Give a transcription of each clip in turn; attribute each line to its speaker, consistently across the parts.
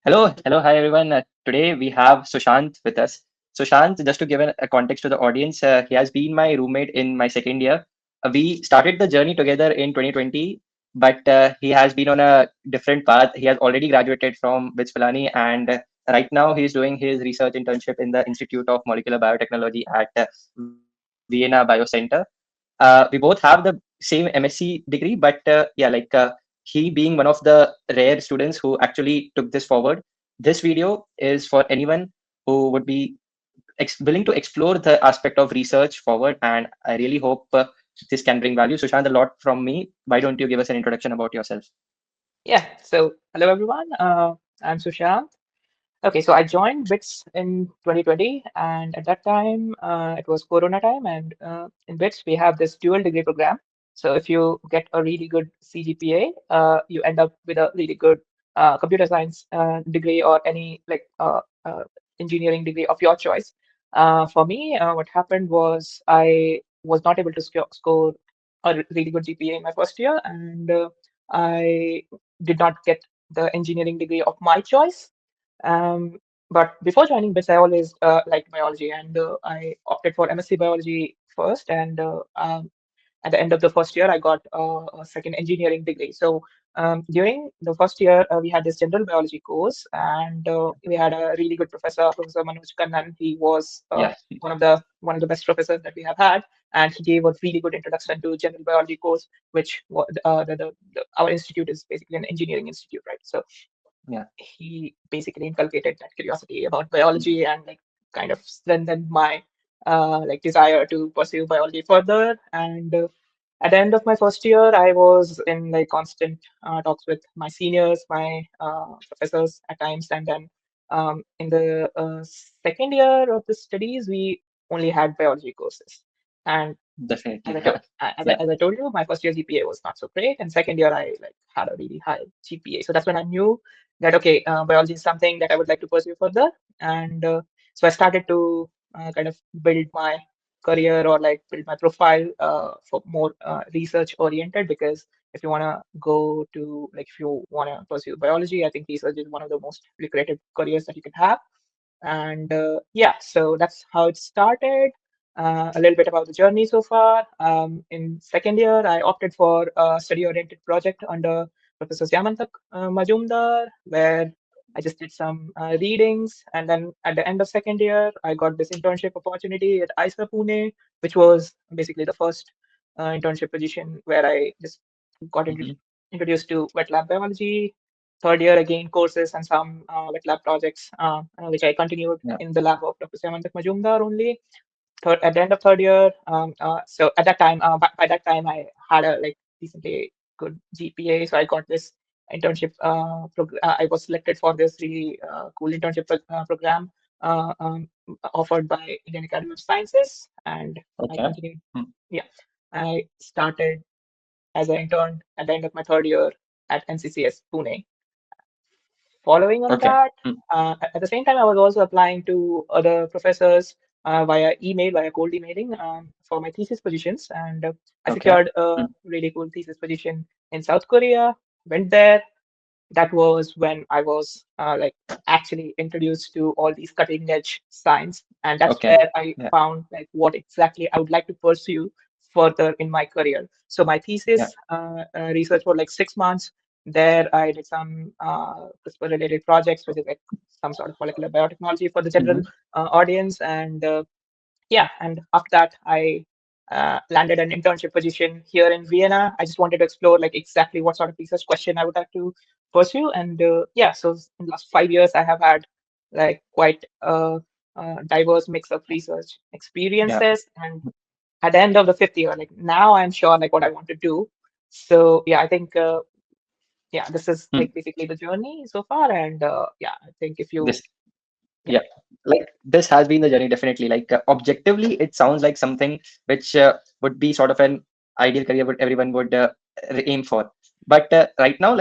Speaker 1: Hi everyone. Today we have Sushant with us. Sushant, just to give a context to the audience, he has been my roommate in my second year. We started the journey together in 2020, but he has been on a different path. He has already graduated from BITS Pilani, and right now he's doing his research internship in the Institute of Molecular Biotechnology at Vienna Biocenter. We both have the same MSc degree, but he being one of the rare students who actually took this forward. This video is for anyone who would be willing to explore the aspect of research forward, and I really hope this can bring value. Sushant, a lot from me. Why don't you give us an introduction about yourself?
Speaker 2: Yeah, so hello everyone. I'm Sushant. Okay, so I joined BITS in 2020, and at that time it was Corona time, and in BITS we have this dual degree program. So if you get a really good CGPA, you end up with a really good computer science degree or any engineering degree of your choice. For me, what happened was I was not able to score a really good GPA in my first year, and I did not get the engineering degree of my choice. Um, but before joining BITS, I always liked biology, and I opted for MSc biology first. And at the end of the first year, I got a second engineering degree. So during the first year, we had this general biology course, and we had a really good professor, Professor Manoj Kannan. He was
Speaker 1: Yeah,
Speaker 2: one of the best professors that we have had, and he gave a really good introduction to general biology course, which our institute is basically an engineering institute, right? So
Speaker 1: yeah,
Speaker 2: he basically inculcated that curiosity about biology and like kind of strengthened my desire to pursue biology further. And at the end of my first year, I was in like constant talks with my seniors, my professors at times, and then in the second year of the studies, we only had biology courses. And as
Speaker 1: definitely.
Speaker 2: I, to-
Speaker 1: Yeah,
Speaker 2: as I told you, my first year GPA was not so great, and second year I like had a really high GPA. So that's when I knew that okay, biology is something that I would like to pursue further, and so I started to kind of build my career or like build my profile for more research oriented. Because if you want to go to like if you want to pursue biology, I think research is one of the most lucrative careers that you can have. And yeah, so that's how it started. A little bit about the journey so far. In second year, I opted for a study-oriented project under Professor Syamantak Majumdar, where I just did some readings. And then at the end of second year, I got this internship opportunity at ISA Pune, which was basically the first internship position where I just got
Speaker 1: hmm,
Speaker 2: introduced to wet lab biology. Third year, again, courses and some wet lab projects, which I continued
Speaker 1: yeah,
Speaker 2: in the lab of Dr. Syamantak Majumdar only. At the end of third year, so at that time, by that time, I had a like decently good GPA, so I got this internship. I was selected for this really cool internship program uh, um, offered by Indian Academy of Sciences, and I
Speaker 1: okay.
Speaker 2: continued.
Speaker 1: Hmm,
Speaker 2: Yeah, I started as an intern at the end of my third year at NCCS Pune. Following on
Speaker 1: okay.
Speaker 2: that,
Speaker 1: Hmm,
Speaker 2: at the same time, I was also applying to other professors via email, via cold emailing for my thesis positions. And I
Speaker 1: okay.
Speaker 2: secured a
Speaker 1: Hmm,
Speaker 2: really cool thesis position in South Korea, went there. That was when I was like actually introduced to all these cutting edge science. And that's
Speaker 1: okay.
Speaker 2: where I
Speaker 1: Yeah,
Speaker 2: found like what exactly I would like to pursue further in my career. So my
Speaker 1: yeah.
Speaker 2: thesis research for like 6 months. There I did some CRISPR related projects, which is like some sort of molecular biotechnology for the general
Speaker 1: Hmm,
Speaker 2: audience. And yeah, and after that, I landed an internship position here in Vienna. I just wanted to explore like exactly what sort of research question I would like to pursue. And yeah, so in the last 5 years, I have had like quite a diverse mix of research
Speaker 1: yeah.
Speaker 2: experiences. And at the end of the fifth year, like now I'm sure like what I want to do. So yeah, I think yeah, this is
Speaker 1: Hmm.
Speaker 2: like basically the journey so far. And yeah, I think if you
Speaker 1: This
Speaker 2: yeah.
Speaker 1: Yeah, like this has been the journey, definitely. Objectively, it sounds like something which would be sort of an ideal career would everyone would aim for. But right now,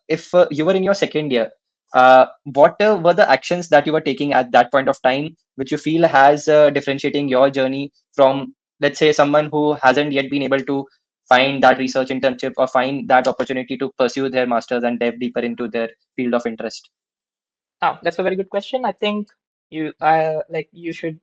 Speaker 1: if you were in your second year, what were the actions that you were taking at that point of time, which you feel has differentiating your journey from, let's say, someone who hasn't yet been able to find that research internship or find that opportunity to pursue their masters and delve deeper into their field of interest?
Speaker 2: Oh, that's a very good question. I think you should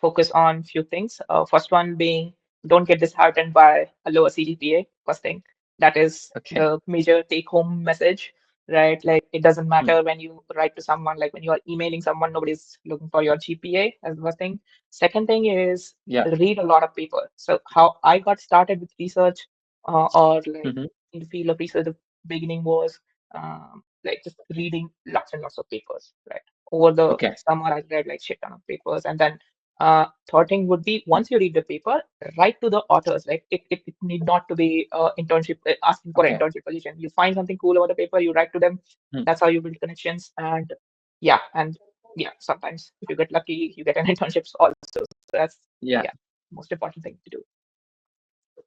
Speaker 2: focus on few things. First one being don't get disheartened by a lower CGPA. First thing, that is
Speaker 1: Okay.
Speaker 2: the major take-home message, right? Like it doesn't
Speaker 1: Hmm.
Speaker 2: matter when you write to someone, like when you are emailing someone, nobody's looking for your GPA as the first thing. Second thing is
Speaker 1: Yeah.
Speaker 2: read a lot of paper. So how I got started with research or like
Speaker 1: Hmm.
Speaker 2: in the field of research, the beginning was like just reading lots and lots of papers, right? Over the
Speaker 1: Okay.
Speaker 2: summer, I read like shit ton of papers, and then third thing would be once you read the paper, write to the authors. Like it need not to be internship asking for an
Speaker 1: Okay.
Speaker 2: internship position. You find something cool about the paper, you write to them.
Speaker 1: Hmm.
Speaker 2: That's how you build connections. And yeah, sometimes if you get lucky, you get an internships also. So that's
Speaker 1: Yeah.
Speaker 2: yeah, most important thing to do.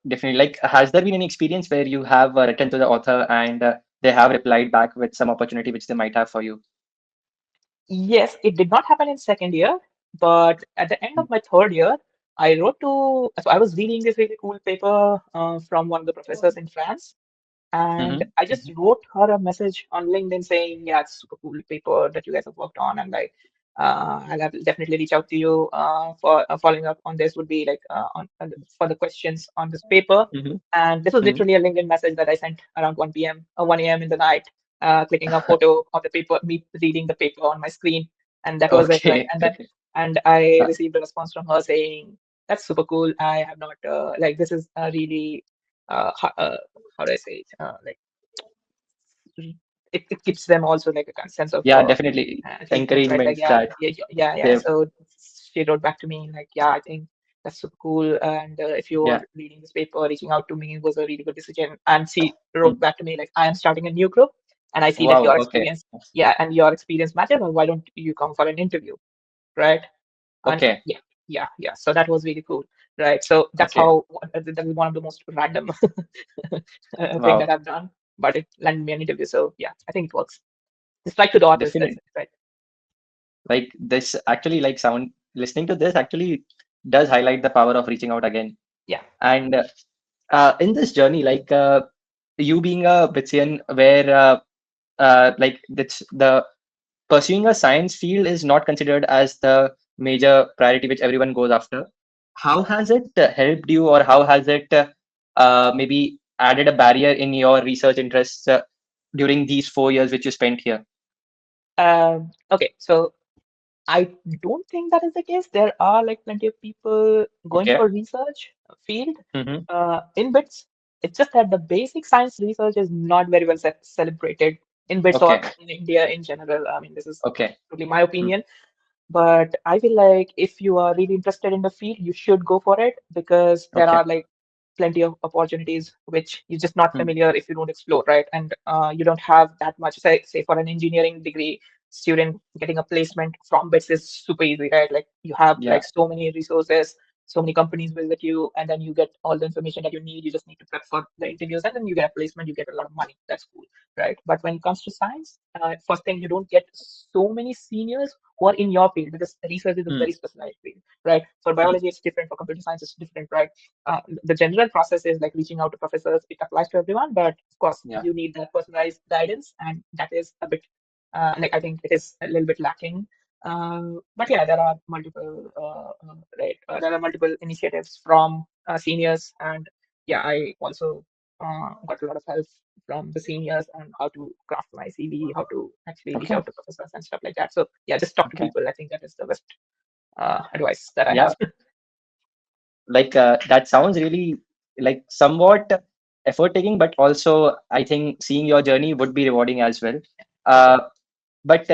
Speaker 1: Definitely. Like, has there been any experience where you have written to the author and they have replied back with some opportunity which they might have for you?
Speaker 2: Yes, it did not happen in second year, but at the end of my third year, I wrote to. So I was reading this really cool paper from one of the professors in France. And
Speaker 1: Mm-hmm.
Speaker 2: I just wrote her a message on LinkedIn saying, yeah, it's super cool paper that you guys have worked on. And like, I'll have definitely reach out to you for following up on this would be like for the questions on this paper.
Speaker 1: Mm-hmm.
Speaker 2: And this was
Speaker 1: Hmm.
Speaker 2: literally a LinkedIn message that I sent around 1 p.m. 1 a.m. in the night, clicking a photo of the paper, me reading the paper on my screen. And that was it, right?
Speaker 1: Okay. Okay.
Speaker 2: And I
Speaker 1: Uh,
Speaker 2: received a response from her saying, that's super cool. I have not, like, this is a really, how do I say it? Like it gives them also like a kind of sense of
Speaker 1: yeah, definitely.
Speaker 2: achievement, right? Like
Speaker 1: Encouragement that
Speaker 2: yeah.
Speaker 1: they've,
Speaker 2: So she wrote back to me like, yeah, I think that's super cool. And if
Speaker 1: yeah.
Speaker 2: you're reading this paper, reaching out to me was a really good decision. And she
Speaker 1: Hmm.
Speaker 2: wrote back to me like, I am starting a new group, and I see that
Speaker 1: Wow.
Speaker 2: your
Speaker 1: Okay.
Speaker 2: experience, yeah, and your experience matches. And why don't you come for an interview, right? And
Speaker 1: Okay.
Speaker 2: yeah. So that was really cool, right? So that's
Speaker 1: Okay.
Speaker 2: how that was one of the most random thing that
Speaker 1: Wow.
Speaker 2: I've done, but it landed me an interview. So yeah, I think it works. Just like to the authors, that's
Speaker 1: Definitely.
Speaker 2: it, right?
Speaker 1: Like this actually, like sound listening to this actually does highlight the power of reaching out again.
Speaker 2: Yeah.
Speaker 1: And in this journey, like you being a Bitzian, where like that's the pursuing a science field is not considered as the major priority which everyone goes after. How has it helped you, or how has it maybe added a barrier in your research interests during these 4 years which you spent here?
Speaker 2: Okay. So I don't think that is the case. There are like plenty of people going
Speaker 1: Okay.
Speaker 2: for research field
Speaker 1: Mm-hmm.
Speaker 2: in BITS. It's just that the basic science research is not very well celebrated in BITS or
Speaker 1: Okay.
Speaker 2: in India in general. I mean, this is
Speaker 1: Okay.
Speaker 2: totally my
Speaker 1: Mm.
Speaker 2: opinion. But I feel like if you are really interested in the field, you should go for it because there
Speaker 1: Okay.
Speaker 2: are like plenty of opportunities which you're just not
Speaker 1: Mm.
Speaker 2: familiar if you don't explore, right? And you don't have that much, say for an engineering degree student, getting a placement from BITS is super easy, right? Like you have
Speaker 1: Yeah.
Speaker 2: like so many resources, so many companies visit you, and then you get all the information that you need. You just need to prep for the interviews, and then you get a placement, you get a lot of money. That's cool, right? But when it comes to science, first thing, you don't get so many seniors who are in your field because research is a
Speaker 1: Mm.
Speaker 2: very specialized field, right? For
Speaker 1: Mm.
Speaker 2: biology, it's different. For computer science, it's different, right? The general process is like reaching out to professors. It applies to everyone, but of course,
Speaker 1: Yeah.
Speaker 2: you need that personalized guidance, and that is a bit like I think it is a little bit lacking. But yeah, there are multiple there are multiple initiatives from seniors, and yeah, I also got a lot of help from the seniors on how to craft my CV, how to actually reach
Speaker 1: Okay.
Speaker 2: out to professors and stuff like that. So yeah, just talk to
Speaker 1: Okay.
Speaker 2: people. I think that is the best advice that I
Speaker 1: Yeah.
Speaker 2: have.
Speaker 1: Like that sounds really like somewhat effort taking, but also I think seeing your journey would be rewarding as well. Uh, but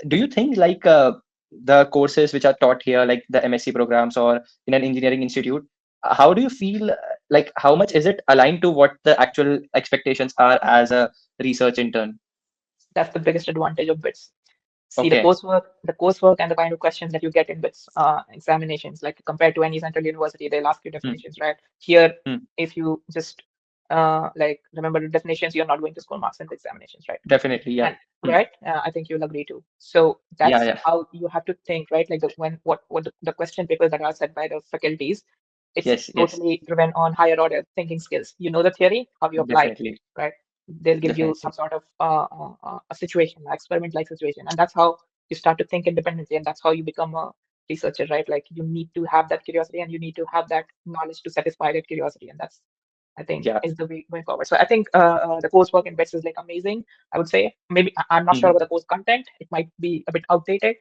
Speaker 1: do you think like the courses which are taught here, like the MSc programs or in an engineering institute, how do you feel? Like how much is it aligned to what the actual expectations are as a research intern?
Speaker 2: That's the biggest advantage of BITS. See
Speaker 1: Okay.
Speaker 2: the coursework and the kind of questions that you get in BITS examinations, like compared to any central university, they'll ask you
Speaker 1: Hmm.
Speaker 2: definitions, right? Here,
Speaker 1: Hmm.
Speaker 2: if you just like remember the definitions, you're not going to score marks in the examinations, right?
Speaker 1: Definitely. Yeah.
Speaker 2: And
Speaker 1: Hmm.
Speaker 2: right, I think you'll agree to. So
Speaker 1: Yeah.
Speaker 2: that's
Speaker 1: Yeah.
Speaker 2: how you have to think, right? Like what the question papers that are set by the faculties, it's
Speaker 1: Yes. Yes.
Speaker 2: totally driven on higher order thinking skills. You know the theory, how you apply it,
Speaker 1: Definitely.
Speaker 2: right? they'll give you some
Speaker 1: definitely.
Speaker 2: sort of a situation, an experiment-like situation, and that's how you start to think independently, and that's how you become a researcher, right? Like you need to have that curiosity, and you need to have that knowledge to satisfy that curiosity, and that's I think
Speaker 1: Yeah.
Speaker 2: is the way going forward. So I think the coursework in BITS is like amazing. I would say maybe I'm not sure
Speaker 1: Hmm.
Speaker 2: about the course content. It might be a bit outdated.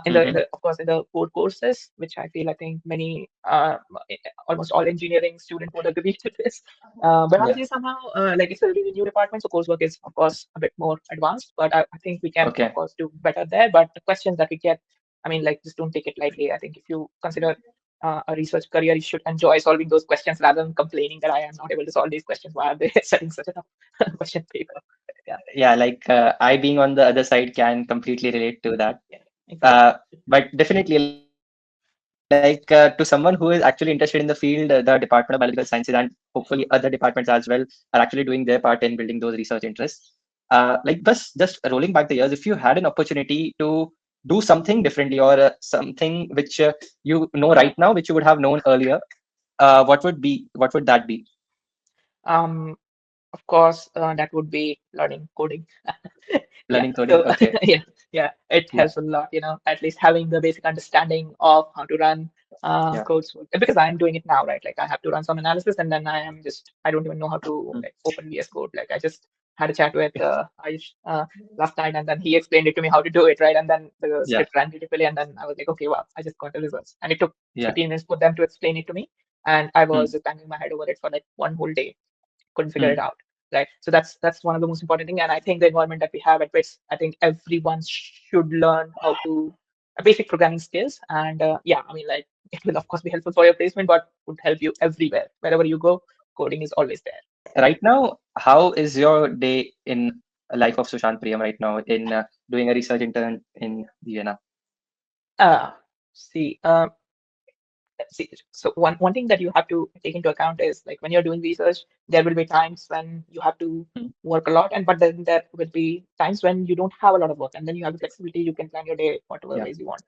Speaker 2: In
Speaker 1: Hmm.
Speaker 2: the of course in the core courses, which I think many almost all engineering students would agree to this.
Speaker 1: Yeah.
Speaker 2: Biology somehow like it's a really new department, so coursework is of course a bit more advanced. But I think we can of
Speaker 1: Okay.
Speaker 2: course do better there. But the questions that we get, I mean, like just don't take it lightly. I think if you consider a research career, you should enjoy solving those questions rather than complaining that I am not able to solve these questions. Why are they setting such a tough question paper? Yeah,
Speaker 1: Yeah, like I being on the other side can completely relate to that.
Speaker 2: yeah, exactly.
Speaker 1: Uh, but definitely, to someone who is actually interested in the field, the Department of Biological Sciences and hopefully other departments as well are actually doing their part in building those research interests. Like just rolling back the years, if you had an opportunity to do something differently or something which you know right now, which you would have known earlier, what would that be?
Speaker 2: Um, of course, that would be learning coding. Yeah.
Speaker 1: Learning coding.
Speaker 2: So
Speaker 1: Okay.
Speaker 2: yeah, yeah, it
Speaker 1: Yeah.
Speaker 2: helps a lot, at least having the basic understanding of how to run
Speaker 1: Yeah.
Speaker 2: codes because I'm doing it now, right? Like I have to run some analysis and then I don't even know how to
Speaker 1: Mm.
Speaker 2: like open VS Code. Like I just had a chat with Ayush last night and then he explained it to me how to do it, right? And then the
Speaker 1: Yeah.
Speaker 2: script ran beautifully and then I was like, okay, wow, I just got the results. And it took
Speaker 1: Yeah.
Speaker 2: 15 minutes for them to explain it to me. And I was
Speaker 1: Mm.
Speaker 2: just banging my head over it for like one whole day, couldn't figure it
Speaker 1: Mm.
Speaker 2: out, right? So that's one of the most important thing. And I think the environment that we have at BITS, I think everyone should learn how to basic programming skills. And yeah, I mean, like it will of course be helpful for your placement, but would help you everywhere. Wherever you go, coding is always there.
Speaker 1: Right now, how is your day in life of Sushant Priyam right now in doing a research intern in Vienna?
Speaker 2: Uh, see, see, so one thing that you have to take into account is like when you're doing research, there will be times when you have to
Speaker 1: Mm.
Speaker 2: work a lot, and but then there will be times when you don't have a lot of work, and then you have the flexibility. You can plan your day whatever
Speaker 1: Yeah.
Speaker 2: ways you want.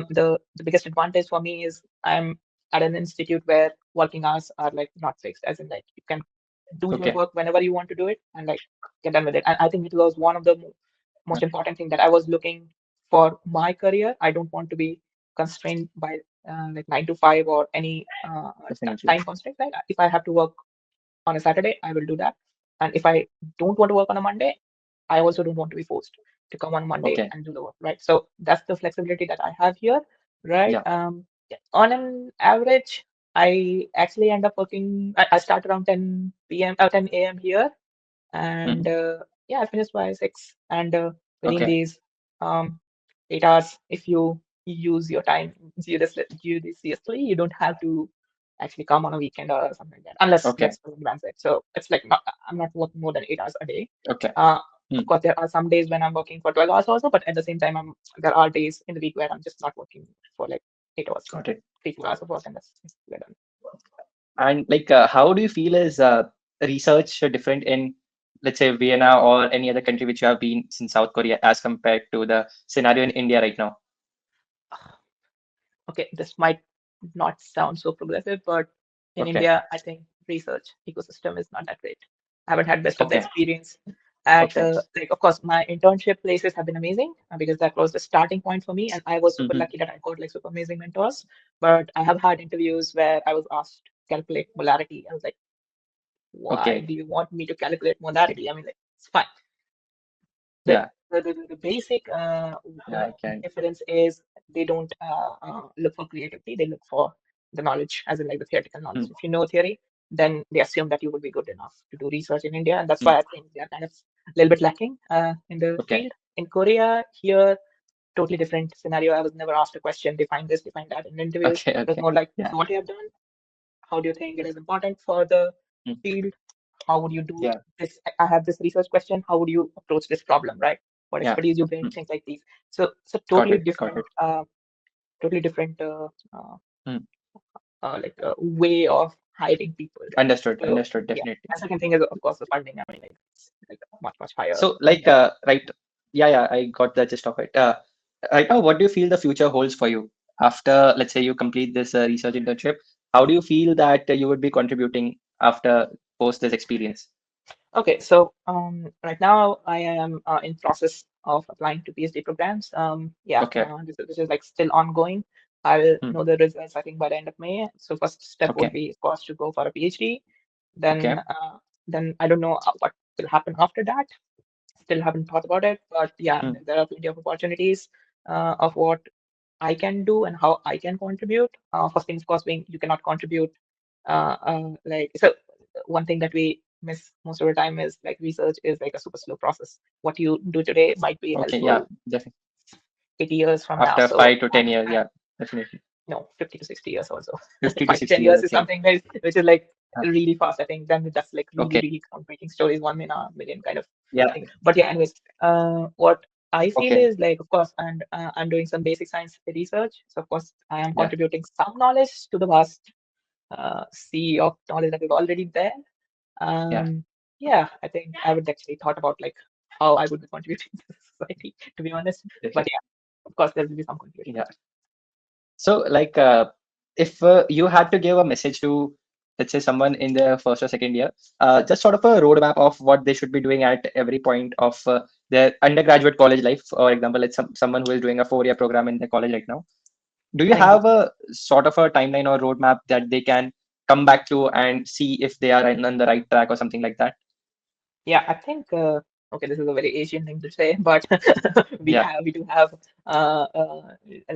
Speaker 2: The biggest advantage for me is I'm at an institute where working hours are like not fixed, as in like you can do your
Speaker 1: Okay.
Speaker 2: work whenever you want to do it and like get done with it. And I think it was one of the
Speaker 1: Yeah.
Speaker 2: most important thing that I was looking for my career. I don't want to be constrained by like 9 to 5 or any
Speaker 1: Definitely.
Speaker 2: time constraint. Right? If I have to work on a Saturday, I will do that. And if I don't want to work on a Monday, I also don't want to be forced to come on Monday
Speaker 1: Okay.
Speaker 2: and do the work. Right. So that's the flexibility that I have here. Right.
Speaker 1: Yeah.
Speaker 2: Yeah. On an average, I actually end up working. I start around 10 p.m. 10 a.m. here and
Speaker 1: Hmm.
Speaker 2: yeah, I finished by 6. And within
Speaker 1: Okay.
Speaker 2: these 8 hours, if you use your time judiciously, you don't have to actually come on a weekend or something like that, unless
Speaker 1: Okay.
Speaker 2: that's advanced. So it's like not, I'm not working more than 8 hours a day.
Speaker 1: Okay.
Speaker 2: Uh, of
Speaker 1: Hmm.
Speaker 2: course, there are some days when I'm working for 12 hours also, but at the same time, there are days in the week where I'm just not working for like 8 hours,
Speaker 1: Got it.
Speaker 2: 3 4 hours of work, and that's we're done.
Speaker 1: And like, how do you feel is research different in, let's say, Vienna or any other country which you have been in South Korea as compared to the scenario in India right now?
Speaker 2: Okay, this might not sound so progressive, but in
Speaker 1: Okay.
Speaker 2: India, I think research ecosystem is not that great. I haven't had best of the
Speaker 1: Okay.
Speaker 2: experience at
Speaker 1: Okay.
Speaker 2: like of course my internship places have been amazing because that was the starting point for me and I was super
Speaker 1: Hmm.
Speaker 2: lucky that I got like super amazing mentors. But I have had interviews where I was asked to calculate molarity. I was like, why
Speaker 1: Okay.
Speaker 2: do you want me to calculate molarity? I mean, like it's fine. the
Speaker 1: Yeah.
Speaker 2: the basic
Speaker 1: Yeah. I can.
Speaker 2: difference is they don't look for creativity, they look for the knowledge, as in like the theoretical knowledge.
Speaker 1: Hmm.
Speaker 2: If you know theory, then they assume that you would be good enough to do research in India, and that's
Speaker 1: Hmm.
Speaker 2: why I think they are kind of a little bit lacking in the
Speaker 1: Okay.
Speaker 2: field. In Korea, here, totally different scenario. I was never asked a question, define this, define that in interviews.
Speaker 1: Okay.
Speaker 2: It was
Speaker 1: Okay.
Speaker 2: more like,
Speaker 1: Yeah.
Speaker 2: so what you have done, how do you think it is important for the
Speaker 1: Hmm.
Speaker 2: field? How would you do
Speaker 1: Yeah.
Speaker 2: this? I have this research question. How would you approach this problem, right? What
Speaker 1: Yeah.
Speaker 2: expertise you bring,
Speaker 1: Hmm.
Speaker 2: things like these. So it's a
Speaker 1: Got it. Got it.
Speaker 2: totally different
Speaker 1: Hmm.
Speaker 2: way of hiring people, right?
Speaker 1: Understood.
Speaker 2: So
Speaker 1: Understood.
Speaker 2: yeah.
Speaker 1: Definitely.
Speaker 2: And second thing is of course the funding. I mean, like it's like much higher
Speaker 1: So,
Speaker 2: in
Speaker 1: like,
Speaker 2: India.
Speaker 1: right, yeah, yeah, I got the gist of it. Right now, what do you feel the future holds for you after, let's say, you complete this research internship? How do you feel that you would be contributing after post this experience?
Speaker 2: Okay, so right now I am in process of applying to PhD programs. Yeah,
Speaker 1: Okay.
Speaker 2: this is like still ongoing. I will
Speaker 1: Hmm.
Speaker 2: know the results I think by the end of May. So first step would
Speaker 1: Okay.
Speaker 2: be, of course, to go for a PhD.
Speaker 1: Okay.
Speaker 2: Then I don't know what will happen after that. Still haven't thought about it, but yeah,
Speaker 1: Hmm.
Speaker 2: there are plenty of opportunities of what I can do and how I can contribute. First thing, of course, being you cannot contribute. Like so, one thing that we miss most of the time is like research is like a super slow process. What you do today might be
Speaker 1: Okay. Yeah.
Speaker 2: helpful
Speaker 1: Definitely.
Speaker 2: 80 years from now.
Speaker 1: After
Speaker 2: So
Speaker 1: 5 to 10 years. Yeah. Definitely.
Speaker 2: no, 50 to 60 years also.
Speaker 1: 50 to
Speaker 2: Five to 10
Speaker 1: 60
Speaker 2: years
Speaker 1: years.
Speaker 2: is
Speaker 1: Okay.
Speaker 2: something which is like
Speaker 1: Uh,
Speaker 2: really fast. I think then that's like really,
Speaker 1: okay.
Speaker 2: really groundbreaking stories, 1 in a million kind of
Speaker 1: Yeah.
Speaker 2: thing. But yeah, anyways, what I feel
Speaker 1: Okay.
Speaker 2: is like, of course, and I'm doing some basic science research. So of course, I am
Speaker 1: Yeah.
Speaker 2: contributing some knowledge to the vast sea of knowledge that is already there.
Speaker 1: Yeah.
Speaker 2: Yeah, I think I would actually thought about like how I would be contributing to the society, to be honest. But
Speaker 1: Definitely.
Speaker 2: yeah, of course, there will be some contribution
Speaker 1: Yeah.
Speaker 2: as
Speaker 1: So, like, if you had to give a message to, let's say, someone in their first or second year, just sort of a roadmap of what they should be doing at every point of their undergraduate college life. For example, it's someone who is doing a 4 year program in their college right now. Do you
Speaker 2: well.
Speaker 1: have a sort of a timeline or roadmap that they can come back to and see if they are on the right track or something like that?
Speaker 2: Yeah, I think okay, this is a very Asian thing to say, but
Speaker 1: Yeah.
Speaker 2: we do have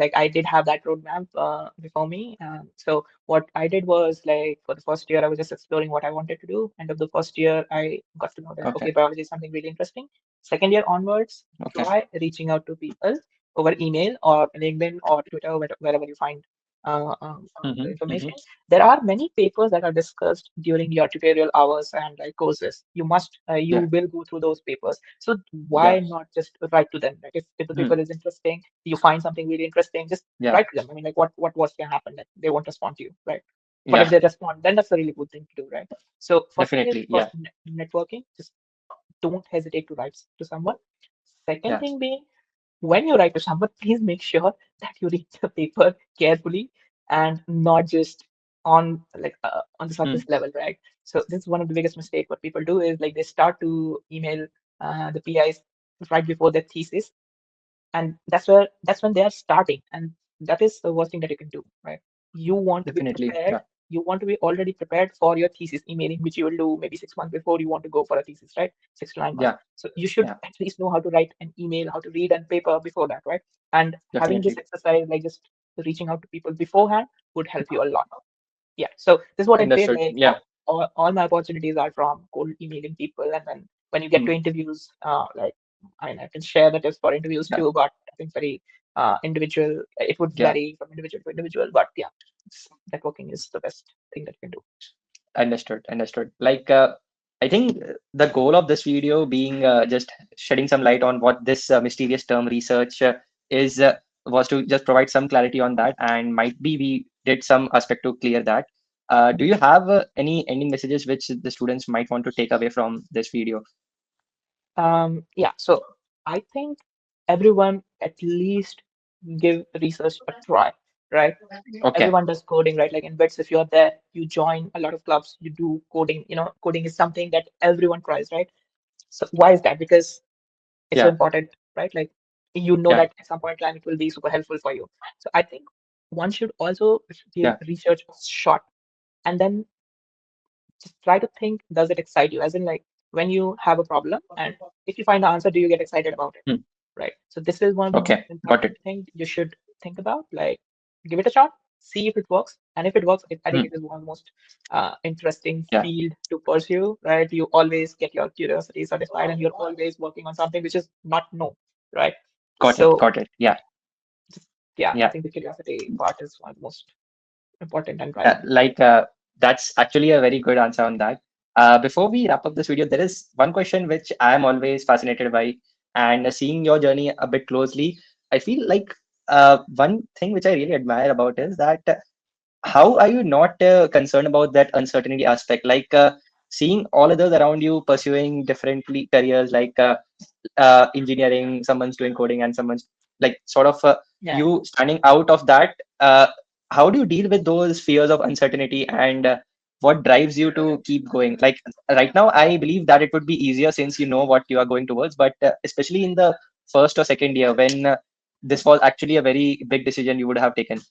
Speaker 2: like I did have that roadmap before me. So what I did was like for the first year I was just exploring what I wanted to do. End of the first year I got to know that okay,
Speaker 1: Okay.
Speaker 2: biology is something really interesting. Second year onwards,
Speaker 1: Okay.
Speaker 2: try reaching out to people over email or LinkedIn or Twitter, wherever you find the
Speaker 1: Mm-hmm.
Speaker 2: information.
Speaker 1: Mm-hmm.
Speaker 2: There are many papers that are discussed during your tutorial hours and like courses. You
Speaker 1: Yeah.
Speaker 2: will go through those papers. So
Speaker 1: Yeah.
Speaker 2: why not just write to them? Like if the
Speaker 1: Hmm.
Speaker 2: paper is interesting, you find something really interesting, just
Speaker 1: Yeah.
Speaker 2: write to them. I mean, like what can happen? Like they won't respond to you, right? But if
Speaker 1: Yeah.
Speaker 2: they respond, then that's a really good thing to do, right? So first thing is, of
Speaker 1: Definitely.
Speaker 2: course,
Speaker 1: Yeah.
Speaker 2: networking. Just don't hesitate to write to someone. Second
Speaker 1: Yeah.
Speaker 2: thing being, when you write to someone, please make sure that you read the paper carefully and not just on the
Speaker 1: Hmm.
Speaker 2: surface level, right? So this is one of the biggest mistakes. What people do is like they start to email the PIs right before their thesis, and that's when they are starting, and that is the worst thing that you can do, right? You want to be
Speaker 1: Definitely.
Speaker 2: prepared.
Speaker 1: Yeah.
Speaker 2: You want to be already prepared for your thesis emailing, which you will do maybe 6 months before you want to go for a thesis, right? 6 to 9 months.
Speaker 1: Yeah.
Speaker 2: So you should
Speaker 1: Yeah.
Speaker 2: at least know how to write an email, how to read and paper before that, right? And having this
Speaker 1: Definitely.
Speaker 2: exercise, like just reaching out to people beforehand, would help you a lot. Yeah, so this is what I feel
Speaker 1: Understood.
Speaker 2: like.
Speaker 1: Yeah.
Speaker 2: All my opportunities are from cold emailing people, and then when you get to
Speaker 1: Hmm.
Speaker 2: interviews, like I can share the tips for interviews
Speaker 1: Yeah.
Speaker 2: too, but I think very individual. It would
Speaker 1: Yeah.
Speaker 2: vary from individual to individual, but yeah, networking is the best thing that you can do.
Speaker 1: Understood. Understood. Like, I think the goal of this video being just shedding some light on what this mysterious term research is was to just provide some clarity on that, and might be we did some aspect to clear that. Do you have any ending messages which the students might want to take away from this video?
Speaker 2: Yeah, so I think everyone at least give research a try, right?
Speaker 1: Okay.
Speaker 2: Everyone does coding, right? Like in BITS, if you're there, you join a lot of clubs, you do coding. Coding is something that everyone tries, right? So why is that? Because it's so
Speaker 1: Yeah.
Speaker 2: important, right? Like you know
Speaker 1: Yeah.
Speaker 2: that at some point in time it will be super helpful for you. So I think one should also give
Speaker 1: Yeah.
Speaker 2: research a shot and then just try to think, does it excite you? As in like when you have a problem and if you find the answer, do you get excited about it?
Speaker 1: Hmm.
Speaker 2: Right. So this is one of the most
Speaker 1: Okay. Got
Speaker 2: important
Speaker 1: it.
Speaker 2: things you should think about. Like give it a shot, see if it works. And if it works, I think
Speaker 1: Hmm.
Speaker 2: it is one of the most interesting
Speaker 1: Yeah.
Speaker 2: field to pursue, right? You always get your curiosity satisfied and you're always working on something which is not known, right?
Speaker 1: Got it.
Speaker 2: So
Speaker 1: Got it. Yeah.
Speaker 2: just, yeah, I
Speaker 1: Yeah.
Speaker 2: think the curiosity part is one of the most important and
Speaker 1: Yeah,
Speaker 2: driving.
Speaker 1: like that's actually a very good answer on that. Before we wrap up this video, there is one question which I am always fascinated by, and seeing your journey a bit closely, I feel like one thing which I really admire about is that how are you not concerned about that uncertainty aspect? Like seeing all others around you pursuing differently careers, like engineering, someone's doing coding, and someone's like sort of
Speaker 2: Yeah.
Speaker 1: you standing out of that. How do you deal with those fears of uncertainty and what drives you to keep going? Like right now, I believe that it would be easier since you know what you are going towards, but especially in the first or second year when this was actually a very big decision you would have taken.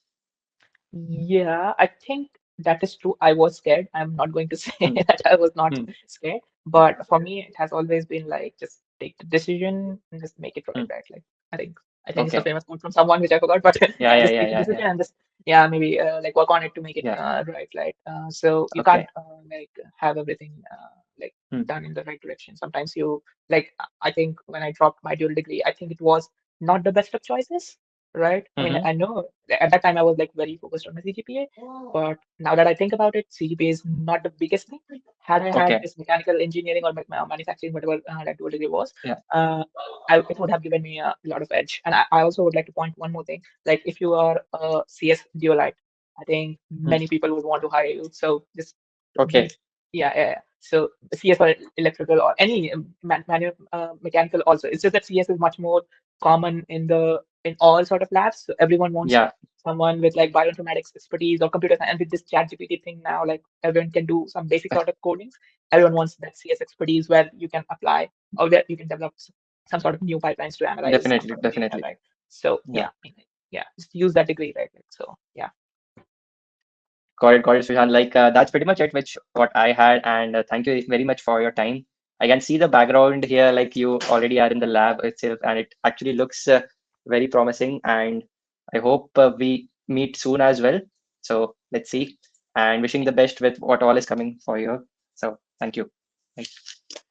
Speaker 2: Yeah, I think that is true. I was scared. I'm not going to say
Speaker 1: Hmm,
Speaker 2: that I was not
Speaker 1: hmm,
Speaker 2: scared, but for me, it has always been like just take the decision and just make it right,
Speaker 1: hmm.
Speaker 2: right? Like I think I think it's a
Speaker 1: Okay.
Speaker 2: famous quote from someone which I forgot, but
Speaker 1: Yeah, yeah,
Speaker 2: just
Speaker 1: yeah,
Speaker 2: take the
Speaker 1: yeah, yeah.
Speaker 2: decision and just yeah, maybe like work on it to make it
Speaker 1: Yeah.
Speaker 2: right, right? So you
Speaker 1: Okay.
Speaker 2: can't like have everything like
Speaker 1: Hmm.
Speaker 2: done in the right direction. Sometimes you like I think when I dropped my dual degree, I think it was not the best of choices, right? I mean,
Speaker 1: Mm-hmm.
Speaker 2: I know at that time I was like very focused on my CGPA, but now that I think about it, CGPA is not the biggest thing. Had I had
Speaker 1: Okay.
Speaker 2: this mechanical engineering or manufacturing, whatever that dual degree was,
Speaker 1: Yeah.
Speaker 2: uh, it would have given me a lot of edge. And I also would like to point one more thing. Like if you are a CS dualite, I think
Speaker 1: Hmm.
Speaker 2: many people would want to hire you. So just
Speaker 1: Okay.
Speaker 2: be, yeah, yeah. Yeah. So CS for electrical or any mechanical also. It's just that CS is much more common in all sort of labs. So everyone wants
Speaker 1: Yeah.
Speaker 2: someone with like bioinformatics expertise or computer science. And with this chat GPT thing now, like everyone can do some basic sort of codings. Everyone wants that CS expertise where you can apply or where you can develop some sort of new pipelines to analyze some
Speaker 1: Definitely.
Speaker 2: sort of data,
Speaker 1: Definitely.
Speaker 2: right? So
Speaker 1: Yeah.
Speaker 2: yeah, yeah, just use that degree, right? Like, so yeah.
Speaker 1: Got it, Sushant. Like that's pretty much it, which what I had, and thank you very much for your time. I can see the background here, like you already are in the lab itself, and it actually looks very promising. And I hope we meet soon as well. So let's see, and wishing the best with what all is coming for you. So thank you. Thank